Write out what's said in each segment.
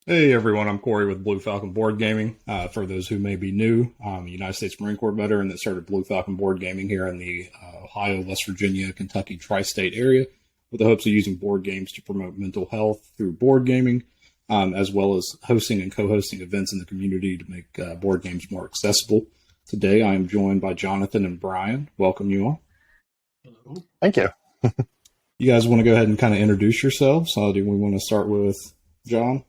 Hey everyone, I'm Corey with Blue Falcon Board Gaming. For those who may be new, I'm a United States Marine Corps veteran that started Blue Falcon Board Gaming here in the Ohio, West Virginia, Kentucky tri-state area with the hopes of using board games to promote mental health through board gaming, as well as hosting and co-hosting events in the community to make board games more accessible. Today I am joined by Jonathan and Brian. Welcome you all. Hello. Thank you. You guys want to go ahead and kind of introduce yourselves? Do we want to start with John?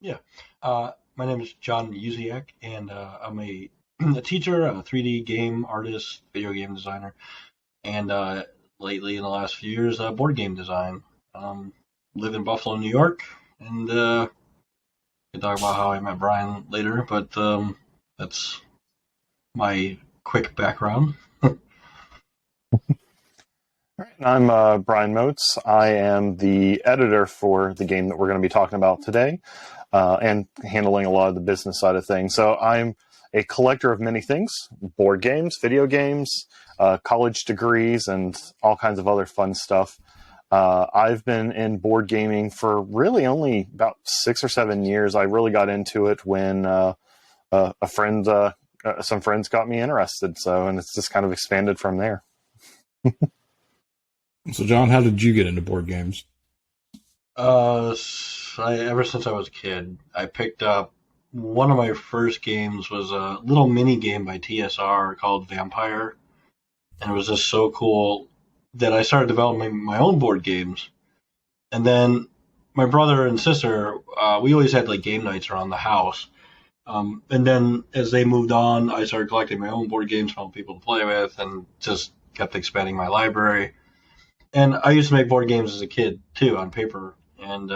Yeah. My name is Jon Usiak, and I'm a teacher, a 3D game artist, video game designer, and lately in the last few years, board game design. Live in Buffalo, New York, and we can talk about how I met Brian later, but that's my quick background. All right, I'm Brian Moats. I am the editor for the game that we're going to be talking about today, and handling a lot of the business side of things. So I'm a collector of many things: board games, video games, college degrees, and all kinds of other fun stuff. I've been in board gaming for really only about 6 or 7 years. I really got into it when some friends got me interested. And it's just kind of expanded from there. So John, how did you get into board games? Ever since I was a kid, I picked up one of my first games was a little mini game by TSR called Vampire, and it was just so cool that I started developing my own board games. And then my brother and sister, we always had like game nights around the house. And then as they moved on, I started collecting my own board games, found people to play with, and just kept expanding my library. And I used to make board games as a kid too, on paper. And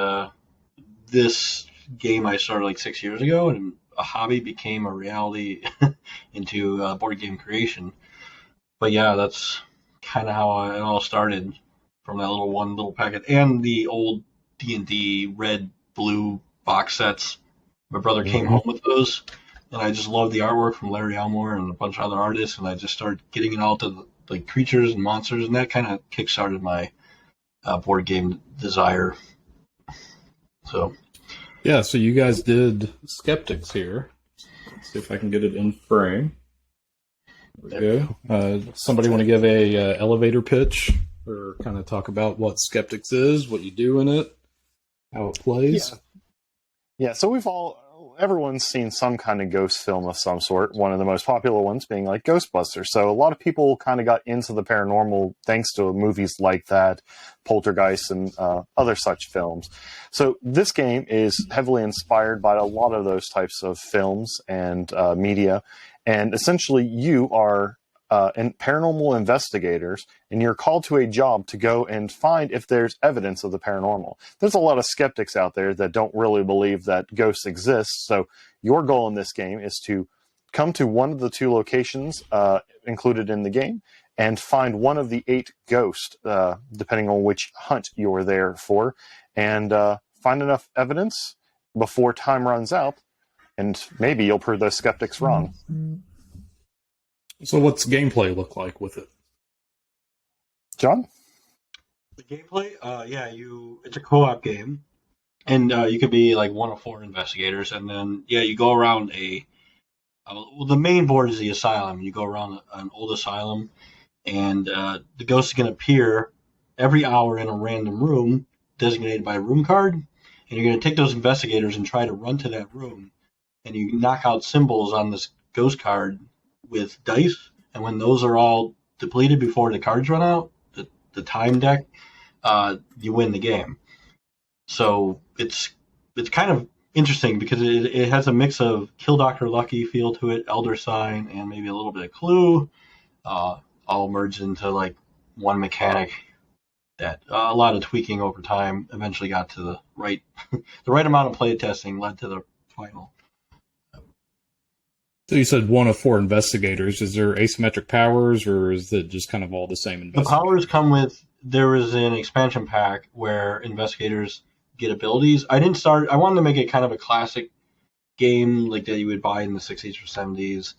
this game I started like 6 years ago, and a hobby became a reality into board game creation. But yeah, that's kind of how it all started, from that little packet and the old D&D red blue box sets. My brother came home with those, and I just loved the artwork from Larry Elmore and a bunch of other artists, and I just started getting it all to like creatures and monsters, and that kind of kickstarted my board game desire. So you guys did Skeptics here. Let's see if I can get it in frame. There we go. Somebody want to give a elevator pitch or kind of talk about what Skeptics is, what you do in it, how it plays? Yeah, so everyone's seen some kind of ghost film of some sort, one of the most popular ones being like Ghostbusters. So a lot of people kind of got into the paranormal thanks to movies like that, Poltergeist, and other such films. So this game is heavily inspired by a lot of those types of films and media. And essentially you are paranormal investigators, and you're called to a job to go and find if there's evidence of the paranormal. There's a lot of skeptics out there that don't really believe that ghosts exist, so your goal in this game is to come to one of the 2 locations included in the game and find one of the 8 ghosts, depending on which hunt you're there for, and find enough evidence before time runs out, and maybe you'll prove those skeptics wrong. Mm-hmm. So what's gameplay look like with it? John? The gameplay, it's a co-op game, and you could be like one of 4 investigators, and then you go around the main board is the asylum. You go around an old asylum, and the ghost is going to appear every hour in a random room designated by a room card, and you're going to take those investigators and try to run to that room, and you knock out symbols on this ghost card with dice, and when those are all depleted before the cards run out, the time deck, you win the game. So it's kind of interesting because it has a mix of Kill Dr. Lucky feel to it, Elder Sign, and maybe a little bit of Clue, all merged into like one mechanic that a lot of tweaking over time eventually got to the right amount of play testing led to the final. So you said one of 4 investigators. Is there asymmetric powers, or is it just kind of all the same investigators? The powers come with, there is an expansion pack where investigators get abilities. I wanted to make it kind of a classic game like that you would buy in the 60s or 70s,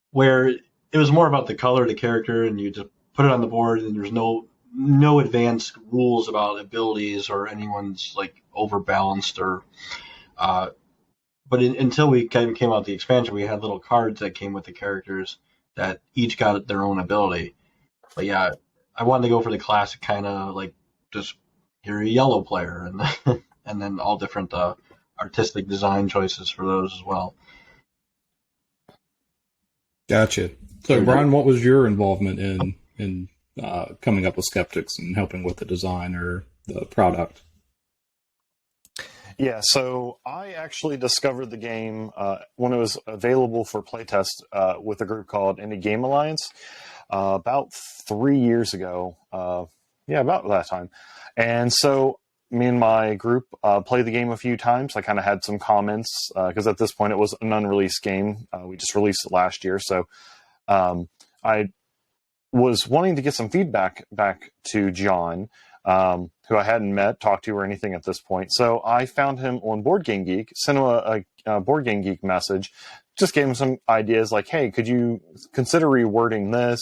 where it was more about the color of the character, and you just put it on the board, and there's no advanced rules about abilities or anyone's like overbalanced or but until we kind of came out with the expansion, we had little cards that came with the characters that each got their own ability. But yeah, I wanted to go for the classic kind of like just you're a yellow player, and and then all different artistic design choices for those as well. Gotcha. So, Brian, what was your involvement in coming up with Skeptics and helping with the design or the product? Yeah, so I actually discovered the game when it was available for playtest with a group called Indie Game Alliance about 3 years ago. Yeah, about that time. And so me and my group played the game a few times. I kind of had some comments because at this point it was an unreleased game. We just released it last year. So I was wanting to get some feedback back to Jon, who I hadn't met, talked to, or anything at this point. So I found him on Board Game Geek, sent him a Board Game Geek message, just gave him some ideas like, hey, could you consider rewording this?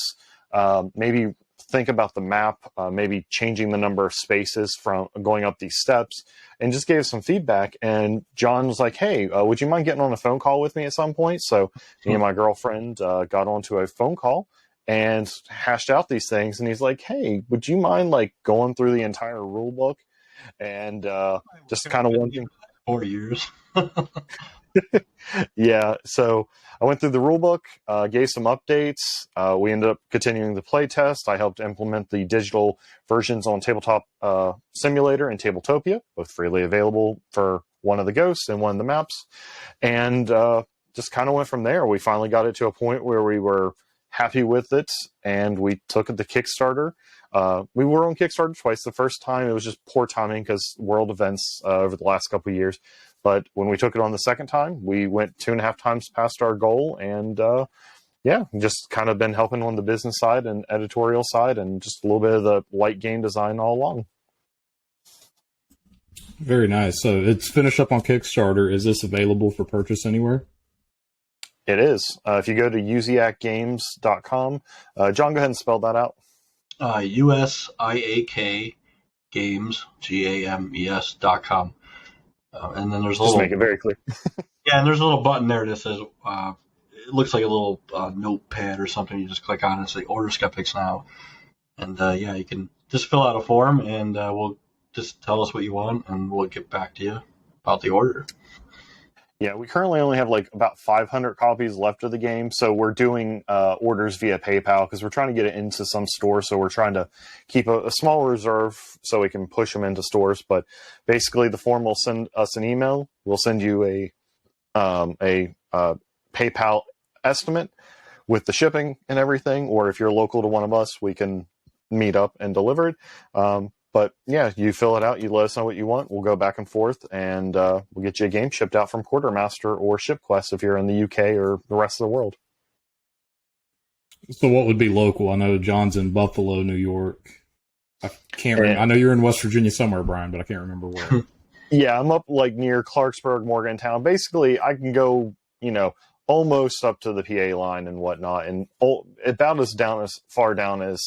Maybe think about the map, maybe changing the number of spaces from going up these steps, and just gave some feedback. And Jon was like, hey, would you mind getting on a phone call with me at some point? So me and my girlfriend got onto a phone call and hashed out these things. And he's like, hey, would you mind like going through the entire rule book and just kind of wondering 4 years. Yeah, so I went through the rule book, gave some updates. We ended up continuing the play test. I helped implement the digital versions on Tabletop Simulator and Tabletopia, both freely available for one of the ghosts and one of the maps. And just kind of went from there. We finally got it to a point where we were happy with it, and we took it to Kickstarter. We were on Kickstarter twice. The first time it was just poor timing because world events over the last couple of years. But when we took it on the second time, we went 2.5 times past our goal. And yeah, just kind of been helping on the business side and editorial side and just a little bit of the light game design all along. Very nice. So it's finished up on Kickstarter. Is this available for purchase anywhere? It is. If you go to usiakgames.com, Jon, go ahead and spell that out. USIAK Games, GAMES.com. And then there's a little. Just make it very clear. Yeah, and there's a little button there that says, it looks like a little notepad or something. You just click on it and say, order Skeptics now. And yeah, you can just fill out a form and we'll just tell us what you want and we'll get back to you about the order. Yeah, we currently only have like about 500 copies left of the game, so we're doing orders via PayPal because we're trying to get it into some stores. So we're trying to keep a small reserve so we can push them into stores. But basically, the form will send us an email. We'll send you a PayPal estimate with the shipping and everything. Or if you're local to one of us, we can meet up and deliver it. But yeah, you fill it out, you let us know what you want, we'll go back and forth, and we'll get you a game shipped out from Quartermaster or ShipQuest if you're in the UK or the rest of the world. So what would be local? I know Jon's in Buffalo, New York. I can't remember. I know you're in West Virginia somewhere, Brian, but I can't remember where. Yeah, I'm up like near Clarksburg, Morgantown. Basically, I can go, almost up to the PA line and whatnot, and about as far down as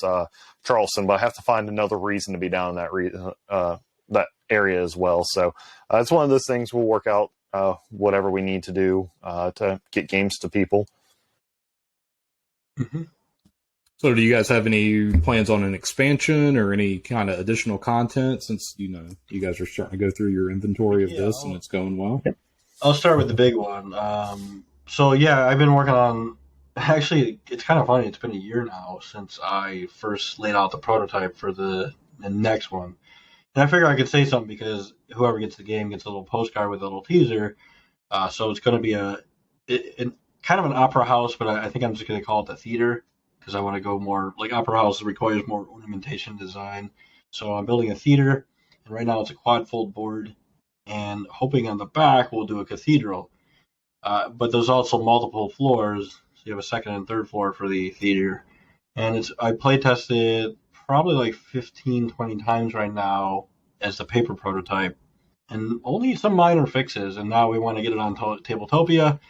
Charleston, but I have to find another reason to be down in that area as well. So it's one of those things we'll work out whatever we need to do to get games to people. Mm-hmm. So do you guys have any plans on an expansion or any kind of additional content since, you guys are starting to go through your inventory of this and it's going well? I'll start with the big one. So yeah, I've been working on, actually, it's kind of funny. It's been a year now since I first laid out the prototype for the next one. And I figured I could say something because whoever gets the game gets a little postcard with a little teaser. So it's going to be kind of an opera house, but I think I'm just going to call it the theater because I want to go more, like opera house requires more ornamentation design. So I'm building a theater, and right now it's a quad fold board, and hoping on the back we'll do a cathedral. But there's also multiple floors, so you have a second and third floor for the theater. And I play tested probably like 15, 20 times right now as the paper prototype, and only some minor fixes. And now we want to get it on Tabletopia.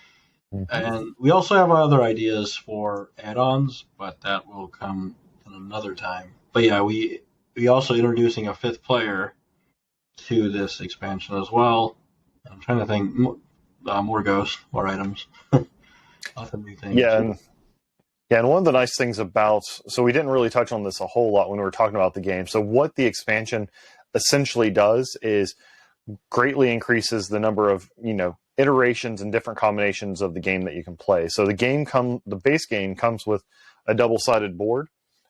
Mm-hmm. And we also have other ideas for add-ons, but that will come in another time. But yeah, we also introducing a 5th player to this expansion as well. I'm trying to think. more ghosts, more items, lots of new things. And one of the nice things about, so we didn't really touch on this a whole lot when we were talking about the game. So what the expansion essentially does is greatly increases the number of, iterations and different combinations of the game that you can play. So the base game comes with a double-sided board,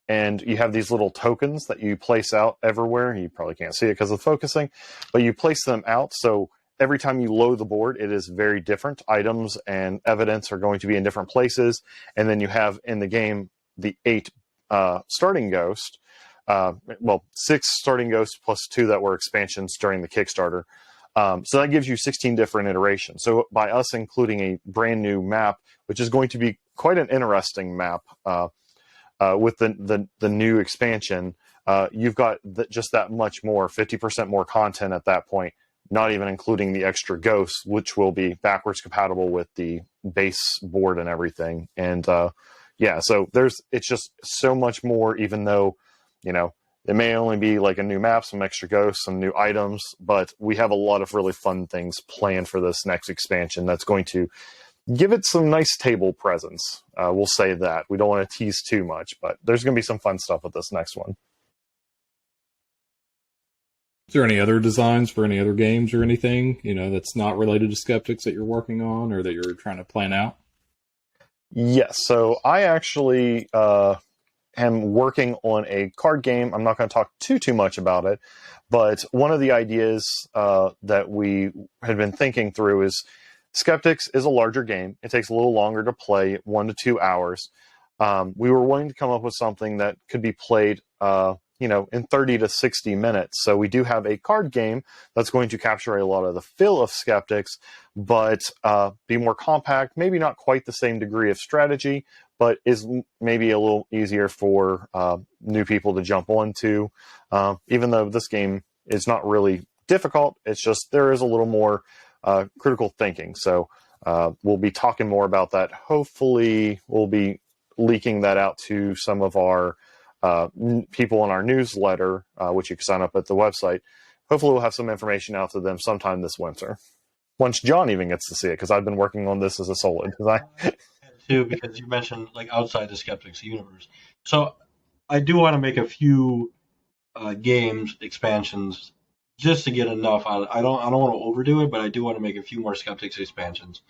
and you have these little tokens that you place out everywhere. You probably can't see it because of focusing, but you place them out. So every time you load the board, it is very different. Items and evidence are going to be in different places. And then you have in the game the 8 starting ghosts. 6 starting ghosts plus 2 that were expansions during the Kickstarter. So that gives you 16 different iterations. So by us including a brand new map, which is going to be quite an interesting map with the new expansion, you've got just that much more, 50% more content at that point, not even including the extra ghosts, which will be backwards compatible with the base board and everything. And so it's just so much more, even though, it may only be like a new map, some extra ghosts, some new items, but we have a lot of really fun things planned for this next expansion that's going to give it some nice table presence. We'll say that. We don't want to tease too much, but there's going to be some fun stuff with this next one. Is there any other designs for any other games or anything, that's not related to Skeptics that you're working on or that you're trying to plan out? Yes. So I actually am working on a card game. I'm not going to talk too much about it, but one of the ideas that we had been thinking through is Skeptics is a larger game. It takes a little longer to play, 1 to 2 hours. We were wanting to come up with something that could be played in 30 to 60 minutes. So we do have a card game that's going to capture a lot of the feel of Skeptics, but be more compact, maybe not quite the same degree of strategy, but is maybe a little easier for new people to jump onto. Even though this game is not really difficult, it's just there is a little more critical thinking. So we'll be talking more about that. Hopefully we'll be leaking that out to some of our people in our newsletter, which you can sign up at the website. Hopefully we'll have some information out to them sometime this winter. Once John even gets to see it, because I've been working on this as a solo. Too, because you mentioned like outside the Skeptics universe. So I do want to make a few games expansions just to get enough out. I don't want to overdo it, but I do want to make a few more Skeptics expansions,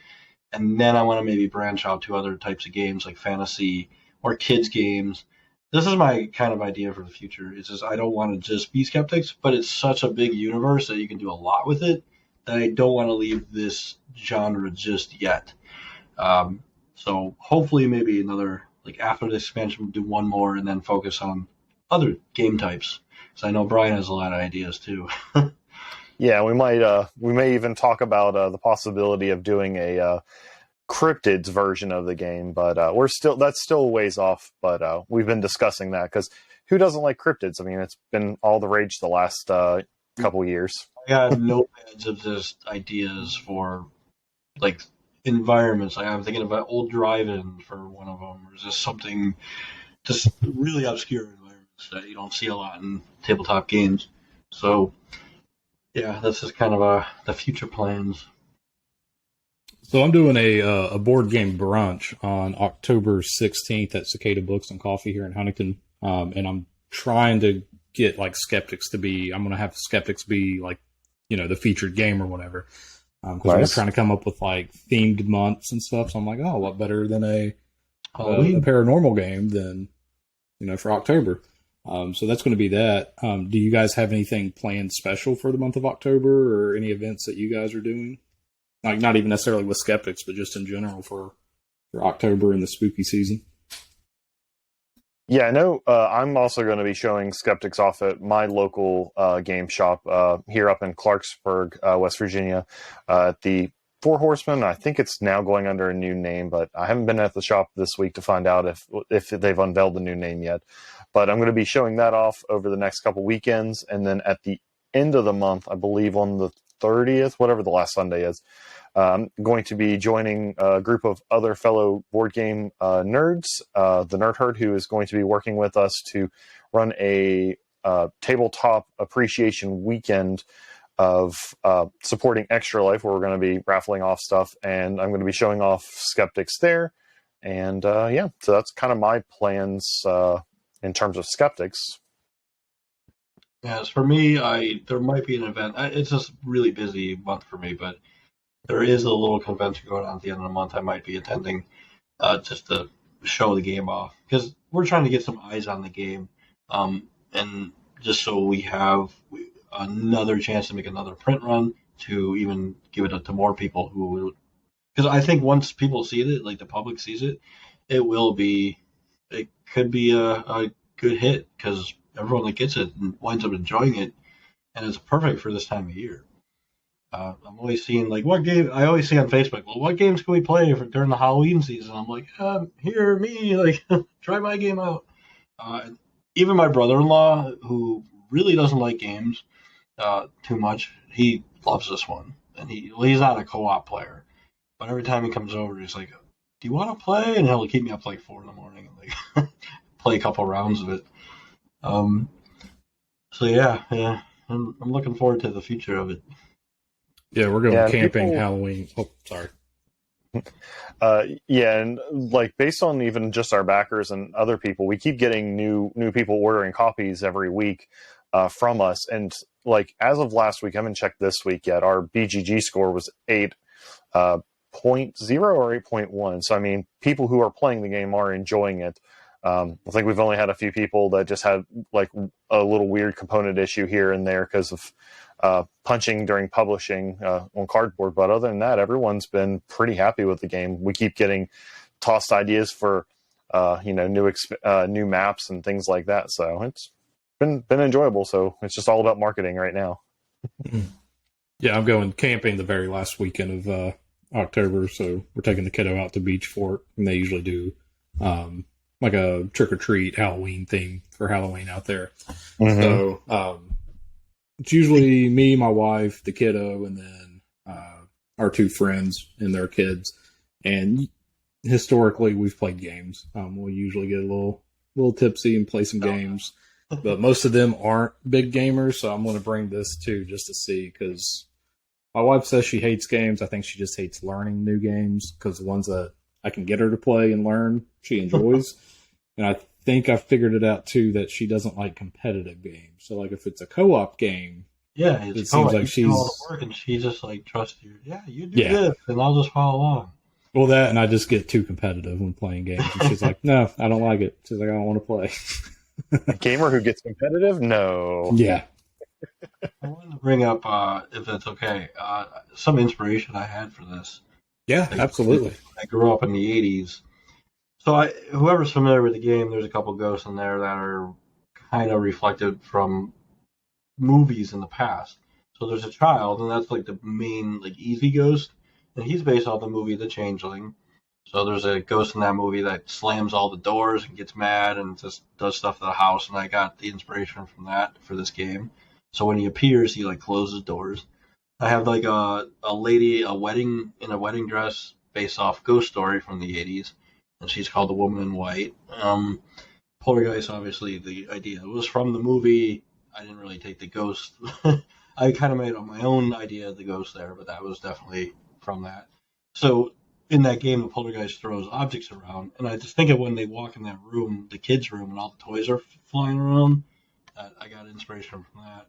and then I want to maybe branch out to other types of games like fantasy or kids games. This is my kind of idea for the future. It's just I don't want to just be Skeptics, but it's such a big universe that you can do a lot with it that I don't want to leave this genre just yet. So hopefully maybe another, like after this expansion, we'll do one more and then focus on other game types. Because I know Brian has a lot of ideas too. Yeah, we may even talk about the possibility of doing a cryptids version of the game, but that's still a ways off. But we've been discussing that because who doesn't like cryptids? I mean, it's been all the rage the last couple years. I got notepads of just ideas for like environments. Like I'm thinking about old drive-in for one of them, or just something just really obscure environments that you don't see a lot in tabletop games. So yeah, that's just kind of the future plans. So I'm doing a board game brunch on October 16th at Cicada Books and Coffee here in Huntington, and I'm trying to get like Skeptics to be. I'm going to have Skeptics be like the featured game or whatever. Because we're trying to come up with like themed months and stuff. So I'm like, oh, what better than a paranormal game than for October? So that's going to be that. Do you guys have anything planned special for the month of October, or any events that you guys are doing? Like not even necessarily with Skeptics, but just in general for October and the spooky season. Yeah, I know. I'm also going to be showing Skeptics off at my local game shop here up in Clarksburg, West Virginia, at the Four Horsemen. I think it's now going under a new name, but I haven't been at the shop this week to find out if they've unveiled the new name yet. But I'm going to be showing that off over the next couple weekends, and then at the end of the month, I believe on the 30th, whatever the last Sunday is, I'm going to be joining a group of other fellow board game nerds, the Nerd Herd, who is going to be working with us to run a tabletop appreciation weekend of supporting Extra Life, where we're going to be raffling off stuff, and I'm going to be showing off Skeptics there. And yeah, so that's kind of my plans in terms of Skeptics. As for me, there might be an event. It's just really busy month for me, but there is a little convention going on at the end of the month I might be attending just to show the game off, because we're trying to get some eyes on the game, and just so we have another chance to make another print run to even give it to more people who, because I think once people see it, like the public sees it, it could be a good hit, because everyone that gets it winds up enjoying it, and it's perfect for this time of year. I'm always seeing, like, what game, I always see on Facebook, well, what games can we play during the Halloween season? I'm like, here, me, like, try my game out. Even my brother-in-law, who really doesn't like games too much, he loves this one. And he's not a co-op player, but every time he comes over, he's like, do you want to play? And he'll keep me up to like 4 in the morning and like play a couple rounds of it. So yeah, I'm looking forward to the future of it. Yeah, we're going camping Halloween. Oh, sorry. Yeah, and like based on even just our backers and other people, we keep getting new people ordering copies every week from us. And like as of last week, I haven't checked this week yet. Our BGG score was 8.0 or 8.1. So I mean, people who are playing the game are enjoying it. I think we've only had a few people that just had like a little weird component issue here and there because of punching during publishing on cardboard. But other than that, everyone's been pretty happy with the game. We keep getting tossed ideas for new maps and things like that. So it's been enjoyable. So it's just all about marketing right now. Yeah, I'm going camping the very last weekend of October. So we're taking the kiddo out to Beach Fort, and they usually do like a trick-or-treat Halloween thing for Halloween out there. Mm-hmm. So it's usually me, my wife, the kiddo, and then our 2 friends and their kids. And historically, we've played games. We'll usually get a little tipsy and play some games. But most of them aren't big gamers, so I'm going to bring this too just to see, because my wife says she hates games. I think she just hates learning new games, because the ones that I can get her to play and learn, she enjoys. And I think I figured it out too, that she doesn't like competitive games. So like if it's a co-op game, it seems like she's all the work and she just like trusts you. Yeah, you do this, and I'll just follow along. Well, that, and I just get too competitive when playing games. And she's like, no, I don't like it. She's like, I don't want to play. A gamer who gets competitive? No. Yeah. I wanted to bring up, if that's okay, some inspiration I had for this. Yeah, absolutely. I grew up in the 80s. So whoever's familiar with the game, there's a couple ghosts in there that are kind of reflected from movies in the past. So there's a child, and that's like the main like easy ghost, and he's based off the movie The Changeling. So there's a ghost in that movie that slams all the doors and gets mad and just does stuff to the house, and I got the inspiration from that for this game. So when he appears, he like closes doors. I have like a lady in a wedding dress based off Ghost Story from the 80s, and she's called The Woman in White. Poltergeist, obviously, the idea was from the movie. I didn't really take the ghost. I kind of made up my own idea of the ghost there, but that was definitely from that. So in that game, the poltergeist throws objects around, and I just think of when they walk in that room, the kids' room, and all the toys are flying around. I got inspiration from that.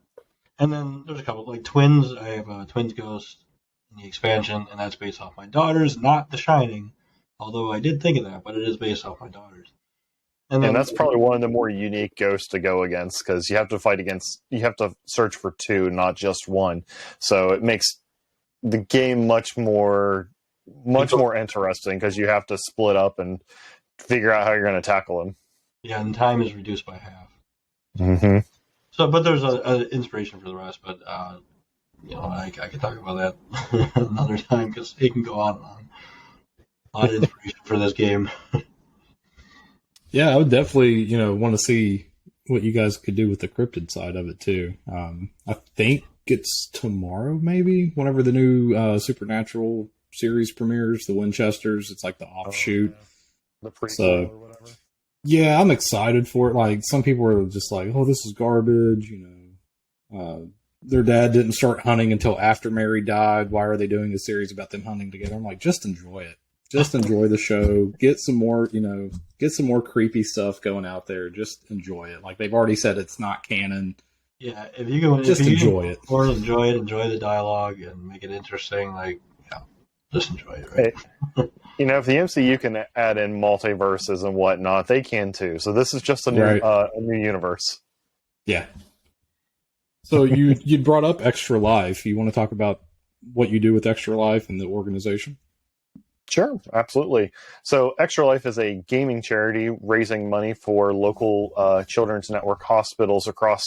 And then there's a couple, like Twins. I have a Twins ghost in the expansion, and that's based off my daughters, not The Shining. Although I did think of that, but it is based off my daughters. And that's probably one of the more unique ghosts to go against, because you have to search for 2, not just 1. So it makes the game much more interesting, because you have to split up and figure out how you're going to tackle them. Yeah, and time is reduced by half. Mm-hmm. So, but there's an inspiration for the rest. But I could talk about that another time, because it can go on and on. A lot of inspiration for this game. Yeah, I would definitely, want to see what you guys could do with the cryptid side of it too. I think it's tomorrow, maybe, whenever the new Supernatural series premieres, the Winchesters. It's like the offshoot. The prequel or whatever. Yeah, I'm excited for it. Like, some people are just like, oh, this is garbage, their dad didn't start hunting until after Mary died. Why are they doing a series about them hunting together? I'm like, just enjoy it. Just enjoy the show. Get some more, get some more creepy stuff going out there. Just enjoy it. Like they've already said, it's not canon. Yeah, if you go, just enjoy it. Or enjoy it, enjoy the dialogue, and make it interesting. Like, yeah, just enjoy it. Right? If the MCU can add in multiverses and whatnot, they can too. So this is just a new universe. Yeah. So you brought up Extra Life. You want to talk about what you do with Extra Life and the organization? Sure, absolutely. So Extra Life is a gaming charity raising money for local children's network hospitals across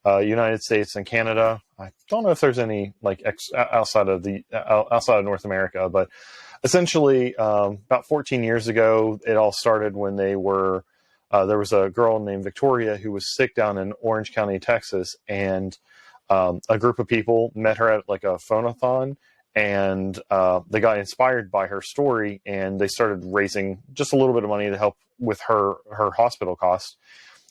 United States and Canada. I don't know if there's any like outside of North America, but essentially about 14 years ago, it all started when there was a girl named Victoria who was sick down in Orange County, Texas, and a group of people met her at like a phone-a-thon, and they got inspired by her story, and they started raising just a little bit of money to help with her hospital costs.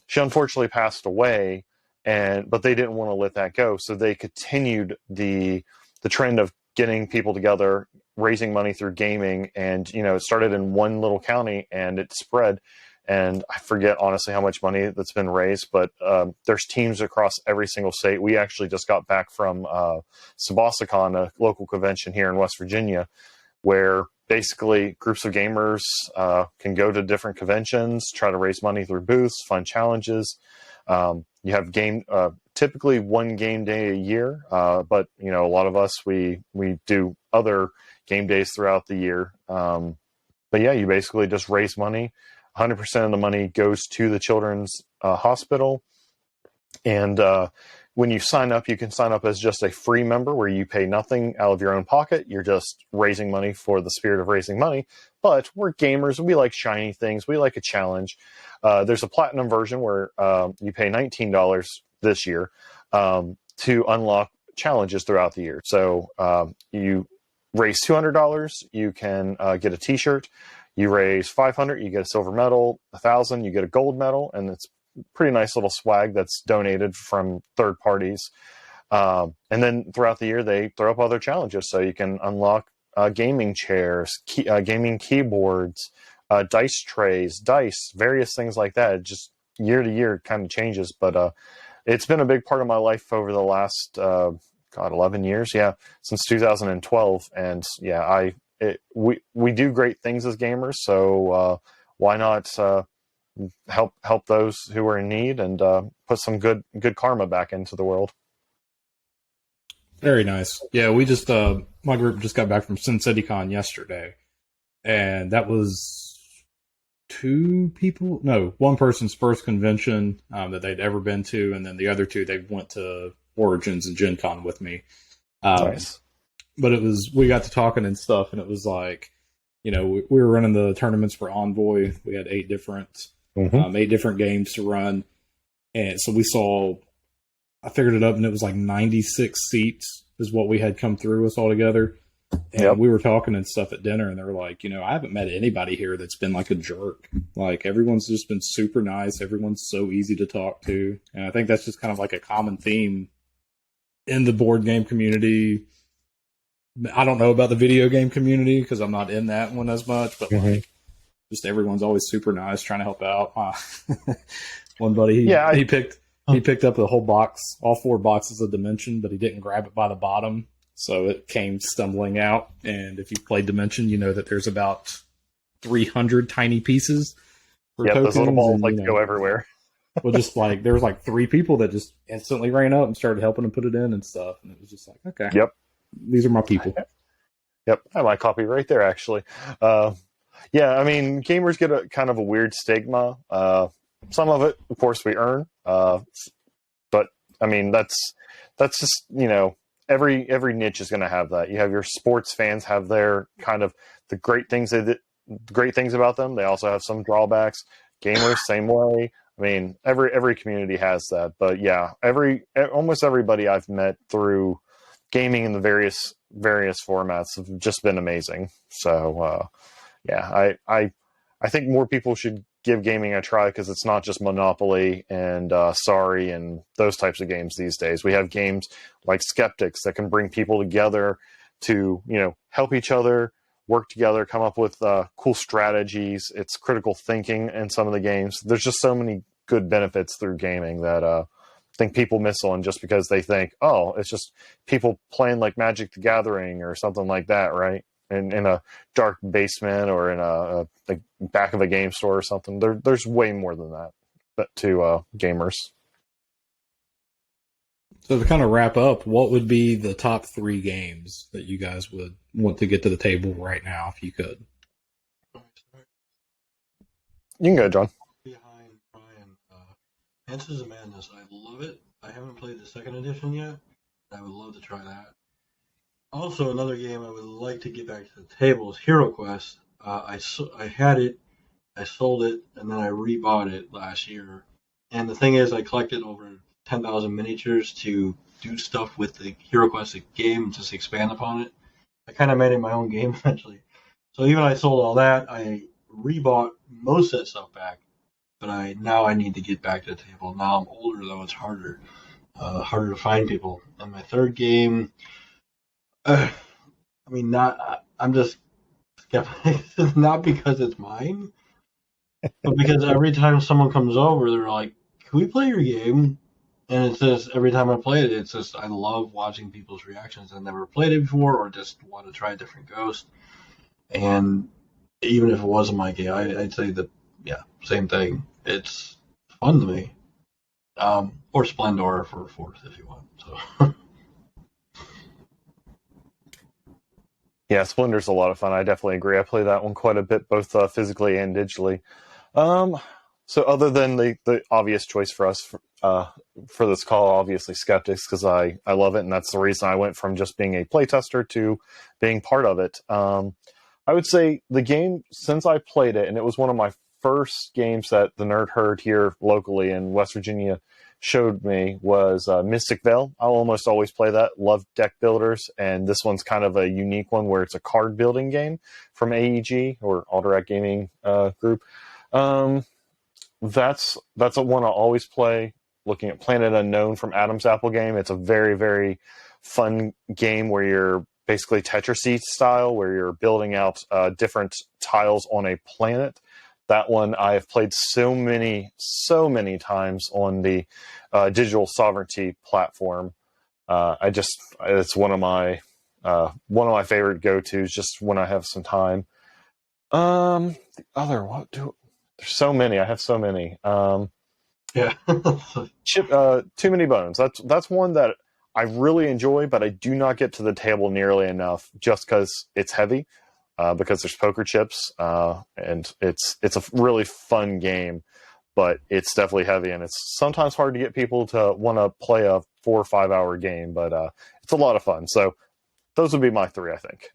She unfortunately passed away, but they didn't want to let that go, so they continued the trend of getting people together, raising money through gaming, and it started in one little county and it spread. And I forget honestly how much money that's been raised, but there's teams across every single state. We actually just got back from Sabosicon, a local convention here in West Virginia, where basically groups of gamers can go to different conventions, try to raise money through booths, fun challenges. You have typically one game day a year, but a lot of us we do other game days throughout the year. But yeah, you basically just raise money. 100% of the money goes to the children's hospital. And when you sign up, you can sign up as just a free member where you pay nothing out of your own pocket. You're just raising money for the spirit of raising money. But we're gamers. We like shiny things. We like a challenge. There's a platinum version where you pay $19 this year to unlock challenges throughout the year. So you raise $200, you can get a t-shirt. You raise $500, you get a silver medal. $1,000, you get a gold medal, and it's pretty nice little swag that's donated from third parties. And then throughout the year, they throw up other challenges, so you can unlock gaming chairs, gaming keyboards, dice trays, dice, various things like that. It just year to year kind of changes, but it's been a big part of my life over the last 11 years, since 2012, and we do great things as gamers, so why not help those who are in need and put some good karma back into the world. Very nice. Yeah, we just my group just got back from Sin City Con yesterday, and that was one person's first convention that they'd ever been to, and then the other two, they went to Origins and Gen Con with me. Nice. But we got to talking and stuff, and it was like, we were running the tournaments for Envoy. We had 8 different games to run. And so I figured it up, and it was like 96 seats is what we had come through us all together. And we were talking and stuff at dinner, and they were like, I haven't met anybody here that's been like a jerk. Like, everyone's just been super nice. Everyone's so easy to talk to. And I think that's just kind of like a common theme in the board game community. I don't know about the video game community because I'm not in that one as much, but like, just everyone's always super nice, trying to help out. One buddy, he picked up the whole box, all 4 boxes of Dimension, but he didn't grab it by the bottom, so it came stumbling out. And if you've played Dimension, you know that there's about 300 tiny pieces. Those little balls go everywhere. Well, just like there was like 3 people that just instantly ran up and started helping him put it in and stuff, and it was just like, okay, these are my people. Yep, I have my copy right there, actually. I mean, gamers get a kind of a weird stigma. Some of it, of course, we earn. But I mean, that's just every niche is going to have that. You have your sports fans have their kind of the great things about them. They also have some drawbacks. Gamers, same way. I mean, every community has that. But yeah, almost everybody I've met through gaming in the various formats have just been amazing. So I think more people should give gaming a try because it's not just Monopoly and Sorry and those types of games these days. We have games like Skeptics that can bring people together to, help each other, work together, come up with cool strategies. It's critical thinking in some of the games. There's just so many good benefits through gaming that I think people miss on just because they think, oh, it's just people playing like Magic the Gathering or something like that, right? In a dark basement or in the back of a game store or something. There's way more than that to gamers. So to kind of wrap up, what would be the top 3 games that you guys would want to get to the table right now if you could? You can go, John. Behind Brian, Answers of Madness. I love it. I haven't played the second edition yet. I would love to try that. Also, another game I would like to get back to the table is Hero Quest. I had it, I sold it, and then I rebought it last year. And the thing is, I collected over 10,000 miniatures to do stuff with the Hero Quest game and just expand upon it. I kind of made it my own game eventually. So even I sold all that, I rebought most of that stuff back. But now I need to get back to the table. Now I'm older, though, it's harder to find people. And my third game, I'm just skeptical, not because it's mine, but because every time someone comes over, they're like, can we play your game? And it's just, every time I play it, it's just, I love watching people's reactions. I've never played it before or just want to try a different Ghost. And even if it wasn't my game, I'd say that, yeah, same thing. It's fun to me. Or Splendor for a fourth if you want. So. Yeah, Splendor's a lot of fun. I definitely agree. I play that one quite a bit, both physically and digitally. So other than the obvious choice for us for this call, obviously Skeptics, because I love it, and that's the reason I went from just being a playtester to being part of it. I would say the game, since I played it, and it was one of my first games that the Nerd Herd here locally in West Virginia showed me, was Mystic Vale. I'll almost always play that. Love deck builders, and this one's kind of a unique one where it's a card building game from AEG, or Alderac Gaming Group. That's a one I'll always play. Looking at Planet Unknown from Adam's Apple Game, it's a very, very fun game where you're basically Tetris style, where you're building out different tiles on a planet. That one I have played so many times on the Digital Sovereignty platform. It's one of my favorite go-tos just when I have some time. There's so many. I have so many. Yeah. Too Many Bones. That's one that I really enjoy, but I do not get to the table nearly enough just because it's heavy. Because there's poker chips, and it's a really fun game, but it's definitely heavy, and it's sometimes hard to get people to want to play a 4 or 5 hour game, but it's a lot of fun. So those would be my 3, I think.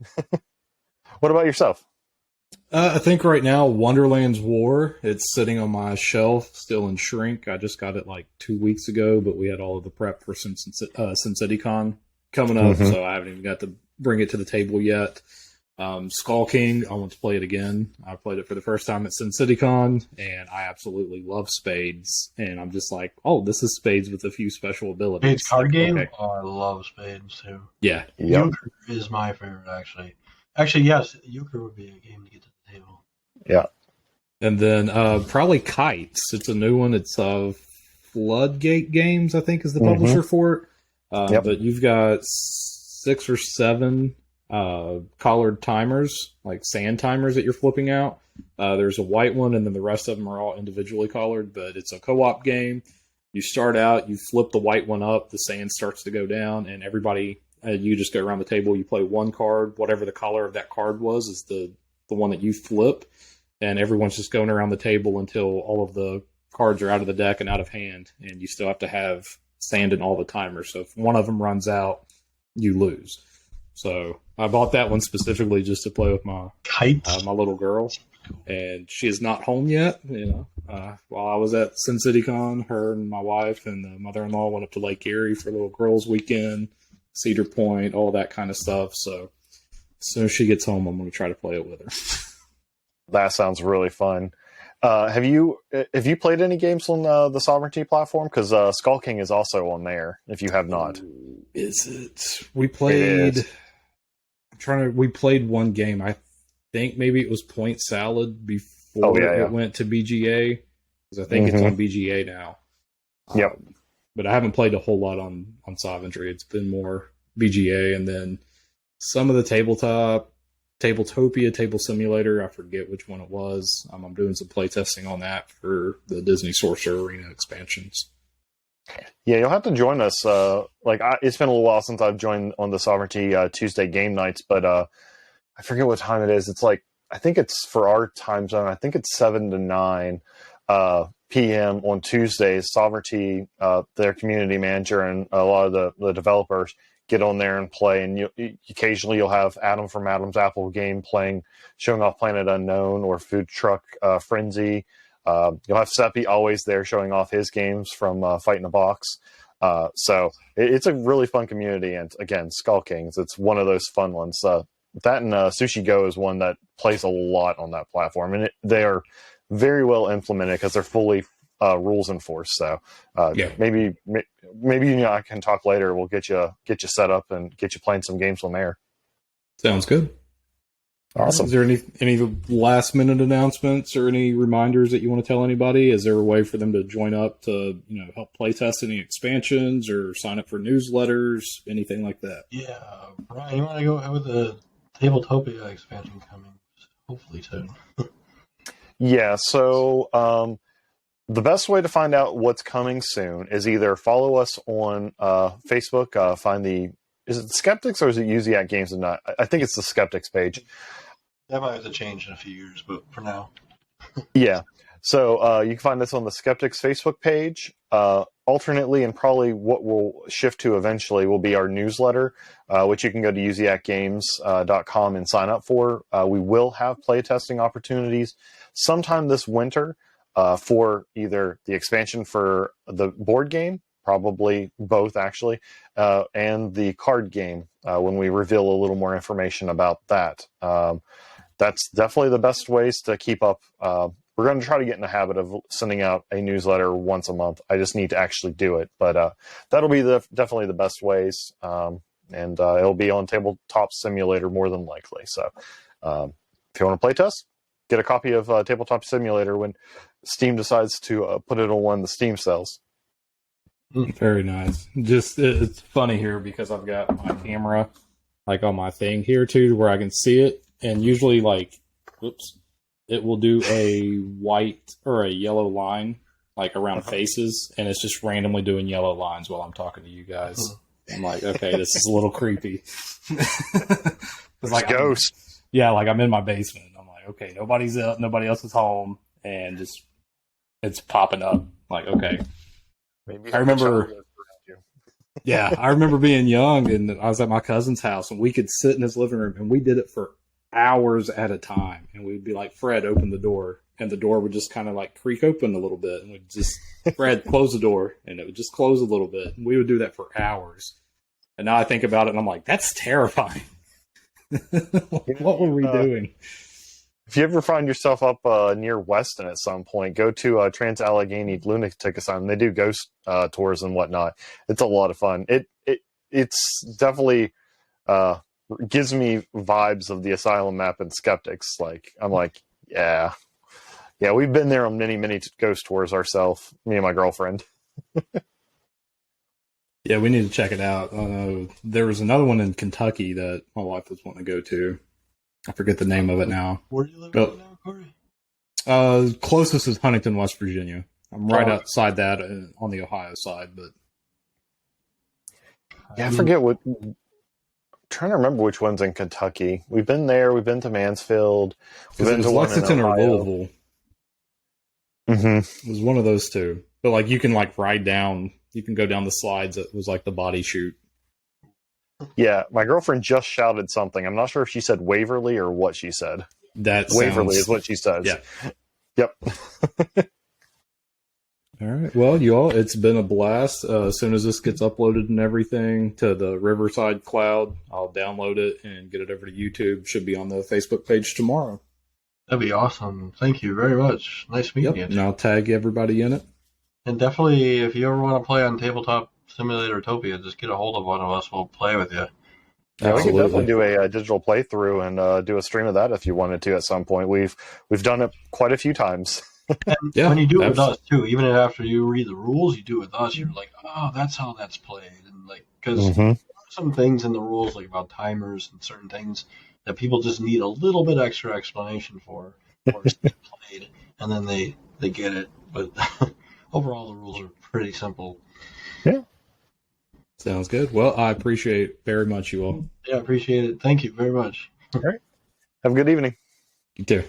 What about yourself? I think right now, Wonderland's War, it's sitting on my shelf, still in shrink. I just got it like 2 weeks ago, but we had all of the prep for SimCityCon coming up, so I haven't even got to bring it to the table yet. Skull King, I want to play it again. I played it for the first time at SimCityCon, and I absolutely love spades. And I'm just like, oh, this is spades with a few special abilities. Spades card game? Okay. Oh, I love spades too. Yeah. Yep. Euchre is my favorite, actually. Actually, yes, Euchre would be a game to get to the table. Yeah. And then probably Kites. It's a new one. It's Floodgate Games, I think, is the publisher for it. Yep. But you've got 6 or 7 collared timers, like sand timers that you're flipping out. There's a white one, and then the rest of them are all individually collared, but it's a co-op game. You start out, you flip the white one up, the sand starts to go down, and everybody, you just go around the table, you play one card, whatever the color of that card was is the one that you flip, and everyone's just going around the table until all of the cards are out of the deck and out of hand, and you still have to have sand in all the timers. So if one of them runs out, you lose. So I bought that one specifically just to play with my little girl, and she is not home yet. While I was at SimCityCon, her and my wife and the mother-in-law went up to Lake Erie for a little girls' weekend, Cedar Point, all that kind of stuff. So as soon as she gets home, I'm going to try to play it with her. That sounds really fun. Have you played any games on the Sovereignty platform? Because Skull King is also on there. If you have not, Is it? We played. It is. We played one game. I think maybe it was Point Salad before it went to BGA, because I think it's on BGA now. Yep. But I haven't played a whole lot on Sovereignty. It's been more BGA, and then some of the Tabletopia, Table Simulator. I forget which one it was. I'm doing some playtesting on that for the Disney Sorcerer Arena expansions. Yeah, you'll have to join us. It's been a little while since I've joined on the Sovereignty Tuesday game nights, but I forget what time it is. It's like, I think it's for our time zone. I think it's 7 to 9 p.m. on Tuesdays. Sovereignty, their community manager, and a lot of the developers get on there and play. And occasionally you'll have Adam from Adam's Apple Game showing off Planet Unknown or Food Truck Frenzy. You'll have Seppi always there showing off his games from Fight in a Box. So it's a really fun community. And again, Skull Kings, it's one of those fun ones. That and Sushi Go is one that plays a lot on that platform. And they are very well implemented because they're fully rules enforced. So maybe I can talk later. We'll get you set up and get you playing some games on there. Sounds good. Awesome. Is there any last minute announcements or any reminders that you want to tell anybody? Is there a way for them to join up to help play test any expansions or sign up for newsletters, anything like that? Yeah, Brian, you want to go ahead with the Tabletopia expansion coming hopefully soon? Yeah. So the best way to find out what's coming soon is either follow us on Facebook. Is it Skeptics or is it Usiak Games and Not? I think it's the Skeptics page. That might have to change in a few years, but for now. Yeah. So you can find this on the Skeptics Facebook page. Alternately, and probably what we'll shift to eventually, will be our newsletter, which you can go to usiakgames.com and sign up for. We will have playtesting opportunities sometime this winter for either the expansion for the board game, probably both actually, and the card game when we reveal a little more information about that. That's definitely the best ways to keep up. We're going to try to get in the habit of sending out a newsletter once a month. I just need to actually do it. But that'll be definitely the best ways. And it'll be on Tabletop Simulator more than likely. So if you want to play test, get a copy of Tabletop Simulator when Steam decides to put it on one of the Steam sales. Very nice. Just it's funny here because I've got my camera on my thing here too, where I can see it. And usually it will do a white or a yellow line around faces, and it's just randomly doing yellow lines while I'm talking to you guys. I'm like, okay, this is a little creepy. It's ghost. I'm in my basement. I'm like, okay, nobody's up, nobody else is home, and just it's popping up. Okay. Maybe I remember. Yeah, I remember being young, and I was at my cousin's house, and we could sit in his living room, and we did it for hours at a time, and we'd be like, Fred, open the door, and the door would just kind of creak open a little bit, and we'd just, Fred, close the door, and it would just close a little bit, and we would do that for hours. And now I think about it, and I'm like, that's terrifying. What were we doing? If you ever find yourself up near Weston at some point, go to Trans-Allegheny Lunatic Asylum. They do ghost tours and whatnot. It's a lot of fun. It's definitely gives me vibes of the Asylum map and Skeptics. I'm like, yeah, we've been there on many, many ghost tours ourselves, me and my girlfriend. Yeah, we need to check it out. There was another one in Kentucky that my wife was wanting to go to. I forget the name of it now. Where do you live right now, Corey? Closest is Huntington, West Virginia. I'm right outside that on the Ohio side, but yeah, I forget what. I'm trying to remember which one's in Kentucky. We've been there. We've been to Mansfield. We've been to Lexington or Louisville. Mm-hmm. It was one of those two. But you can ride down. You can go down the slides. It was the body chute. Yeah, my girlfriend just shouted something. I'm not sure if she said Waverly or what she said. Waverly is what she says. Yeah. Yep. All right. Well, you all, it's been a blast. As soon as this gets uploaded and everything to the Riverside cloud, I'll download it and get it over to YouTube. Should be on the Facebook page tomorrow. That'd be awesome. Thank you very much. Nice meeting Yep, you. and I'll tag everybody in it. And definitely, if you ever want to play on Tabletop Simulator Topia, just get a hold of one of us. We'll play with you. Yeah, we could Absolutely. definitely do a digital playthrough and do a stream of that if you wanted to at some point. We've done it quite a few times. And Yeah, when you do it with abs- us too, even after you read the rules, you do it with us. You're like, oh, that's how that's played, and like because some things in the rules, like about timers and certain things, that people just need a little bit extra explanation for, or it's played, and then they get it. But overall, the rules are pretty simple. Yeah. Sounds good. Well, I appreciate very much you all. Yeah, appreciate it. Thank you very much. All right. Have a good evening. You too.